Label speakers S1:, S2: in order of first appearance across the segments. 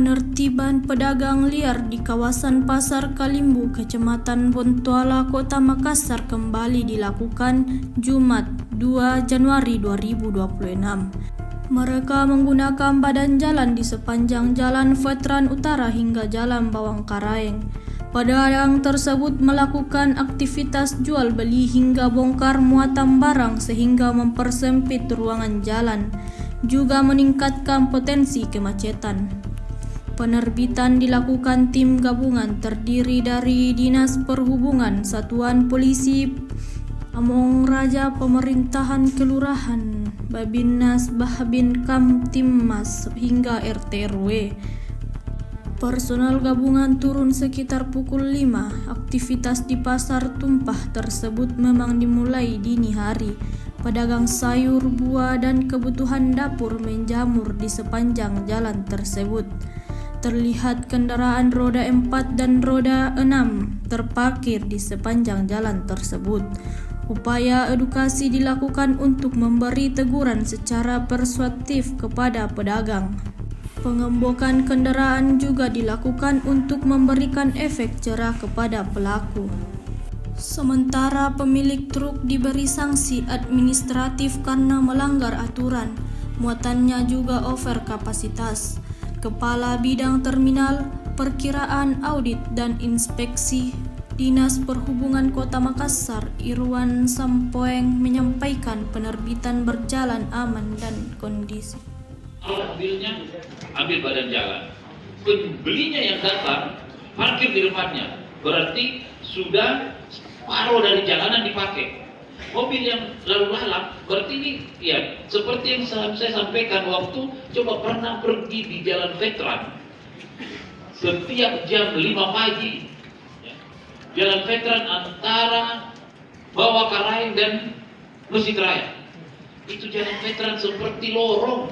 S1: Penertiban pedagang liar di kawasan Pasar Kalimbu, Kecamatan Bontoala, Kota Makassar kembali dilakukan Jumat 2 Januari 2026. Mereka menggunakan badan jalan di sepanjang Jalan Veteran Utara hingga Jalan Bawang Karaeng. Pedagang tersebut melakukan aktivitas jual beli hingga bongkar muatan barang sehingga mempersempit ruangan jalan, juga meningkatkan potensi kemacetan. Penerbitan dilakukan tim gabungan terdiri dari Dinas Perhubungan, Satuan Polisi Pamong Raja, Pemerintahan Kelurahan, Babinnas, Babin Kamtibmas hingga RT RW. Personal gabungan turun sekitar pukul 5. Aktivitas di pasar tumpah tersebut memang dimulai dini hari. Pedagang sayur, buah, dan kebutuhan dapur menjamur di sepanjang jalan tersebut. Terlihat kendaraan roda 4 dan roda 6 terparkir di sepanjang jalan tersebut. Upaya edukasi dilakukan untuk memberi teguran secara persuasif kepada pedagang. Pengembokan kendaraan juga dilakukan untuk memberikan efek jerah kepada pelaku. Sementara pemilik truk diberi sanksi administratif karena melanggar aturan. Muatannya juga over kapasitas. Kepala Bidang Terminal, Perkiraan, Audit, dan Inspeksi Dinas Perhubungan Kota Makassar, Irwan Sampoeng, menyampaikan penerbitan berjalan aman dan kondisi.
S2: Mobilnya ambil badan jalan, pembelinya yang datang parkir di depannya, berarti sudah separuh dari jalanan dipakai. Mobil yang lalu lalang, berarti ini ya seperti yang saya sampaikan waktu coba pernah pergi di Jalan Veteran setiap jam 5 pagi ya, Jalan Veteran antara Bawah Karaeng dan Masjid Raya, itu Jalan Veteran seperti lorong.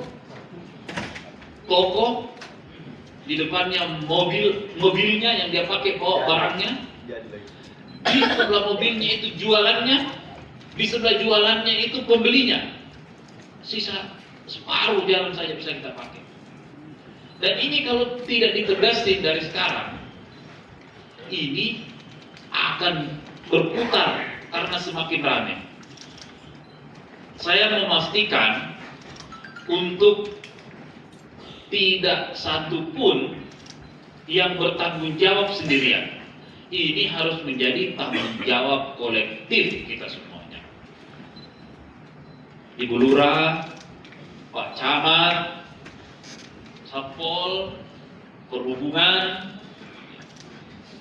S2: Toko di depannya mobilnya yang dia pakai bawa barangnya, di sebelah mobilnya itu jualannya, di sebelah jualannya itu pembelinya. Sisa separuh jalan saja bisa kita pakai. Dan ini kalau tidak ditegasin dari sekarang, ini akan berputar karena semakin ramai. Saya memastikan untuk tidak satu pun yang bertanggung jawab sendirian. Ini harus menjadi tanggung jawab kolektif kita semuanya. Ibu Lurah, Pak Camat, Satpol, Perhubungan,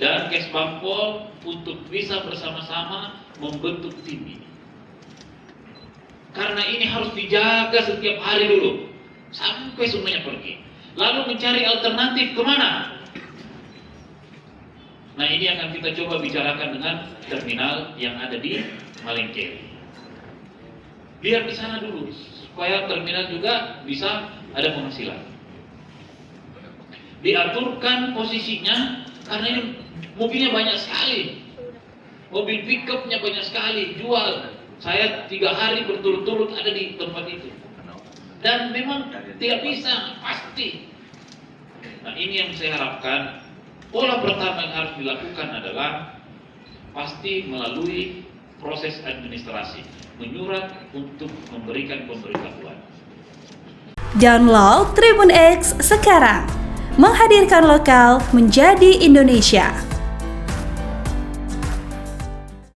S2: dan Kesbangpol untuk bisa bersama-sama membentuk tim ini. Karena ini harus dijaga setiap hari dulu, sampai semuanya pergi. Lalu mencari alternatif kemana? Nah, ini akan kita coba bicarakan dengan terminal yang ada di Malengkeri. Biar di sana dulu, supaya terminal juga bisa ada penghasilan. Diaturkan posisinya, karena ini mobilnya banyak sekali. Mobil pickupnya banyak sekali, jual. Saya 3 hari berturut-turut ada di tempat itu. Dan memang tidak bisa, pasti. Nah, ini yang saya harapkan. Pola pertama yang harus dilakukan adalah pasti melalui proses administrasi, menyurat untuk memberikan pemberitahuan.
S3: Download Tribun X sekarang, menghadirkan lokal menjadi Indonesia.